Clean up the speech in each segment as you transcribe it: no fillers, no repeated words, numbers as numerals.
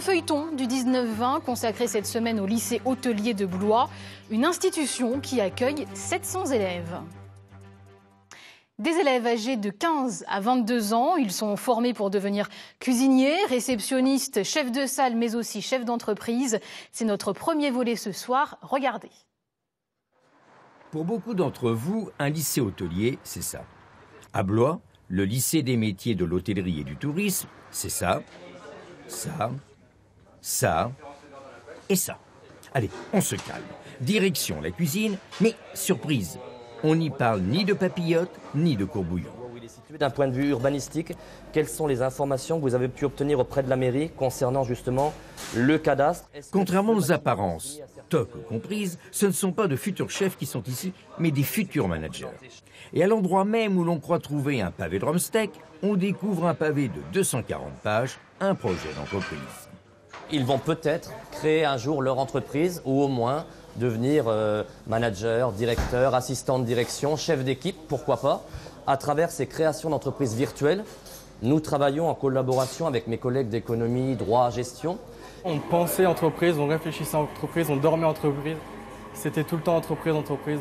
feuilleton du 19-20 consacré cette semaine au lycée hôtelier de Blois, une institution qui accueille 700 élèves. Des élèves âgés de 15 à 22 ans, ils sont formés pour devenir cuisiniers, réceptionnistes, chefs de salle mais aussi chefs d'entreprise. C'est notre premier volet ce soir, regardez. Pour beaucoup d'entre vous, un lycée hôtelier, c'est ça. À Blois, le lycée des métiers de l'hôtellerie et du tourisme, c'est ça, ça, ça et ça. Allez, on se calme. Direction la cuisine, mais surprise, on n'y parle ni de papillotes, ni de courbouillon. D'un point de vue urbanistique, quelles sont les informations que vous avez pu obtenir auprès de la mairie concernant justement le cadastre? Contrairement aux apparences, TOC comprises, ce ne sont pas de futurs chefs qui sont ici, mais des futurs managers. Et à l'endroit même où l'on croit trouver un pavé de Rumsteak, on découvre un pavé de 240 pages, un projet d'entreprise. Ils vont peut-être créer un jour leur entreprise ou au moins devenir manager, directeur, assistant de direction, chef d'équipe, pourquoi pas. À travers ces créations d'entreprises virtuelles, nous travaillons en collaboration avec mes collègues d'économie, droit, gestion. On pensait entreprise, on réfléchissait entreprise, on dormait entreprise. C'était tout le temps entreprise.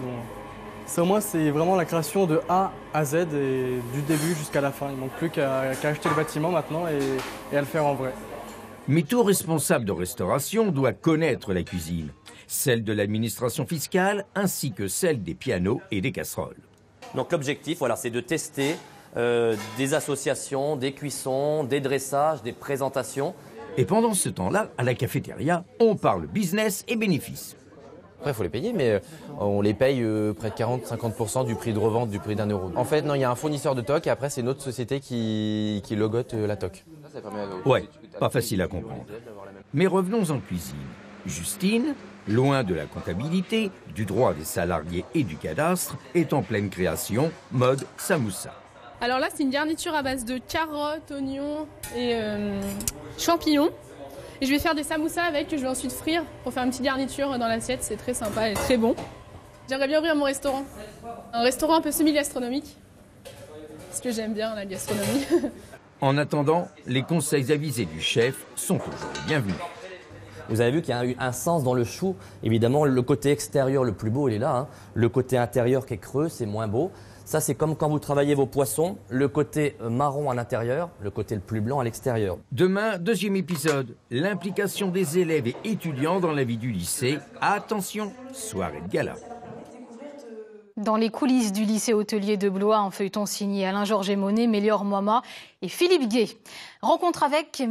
Ça, au moins, c'est vraiment la création de A à Z et du début jusqu'à la fin. Il ne manque plus qu'à acheter le bâtiment maintenant et à le faire en vrai. Mais tout responsable de restauration doit connaître la cuisine, celle de l'administration fiscale ainsi que celle des pianos et des casseroles. Donc l'objectif, voilà, c'est de tester des associations, des cuissons, des dressages, des présentations. Et pendant ce temps-là, à la cafétéria, on parle business et bénéfices. Après, il faut les payer, mais on les paye près de 40-50% du prix de revente, du prix d'1 euro. En fait, non, il y a un fournisseur de TOC et après, c'est une autre société qui logote la TOC. Ouais, pas facile à comprendre. Mais revenons en cuisine. Justine, loin de la comptabilité, du droit des salariés et du cadastre, est en pleine création, mode samoussa. Alors là, c'est une garniture à base de carottes, oignons et champignons. Et je vais faire des samoussas avec, que je vais ensuite frire pour faire une petite garniture dans l'assiette. C'est très sympa et très bon. J'aimerais bien ouvrir mon restaurant. Un restaurant un peu semi-gastronomique. Parce que j'aime bien la gastronomie. En attendant, les conseils avisés du chef sont toujours bienvenus. Vous avez vu qu'il y a eu un sens dans le chou. Évidemment, le côté extérieur le plus beau, il est là. Le côté intérieur qui est creux, c'est moins beau. Ça, c'est comme quand vous travaillez vos poissons, le côté marron à l'intérieur, le côté le plus blanc à l'extérieur. Demain, deuxième épisode, l'implication des élèves et étudiants dans la vie du lycée. Attention, soirée de gala. Dans les coulisses du lycée hôtelier de Blois, un feuilleton signé Alain-Georges Monet, Mélior Moama et Philippe Gué. Rencontre avec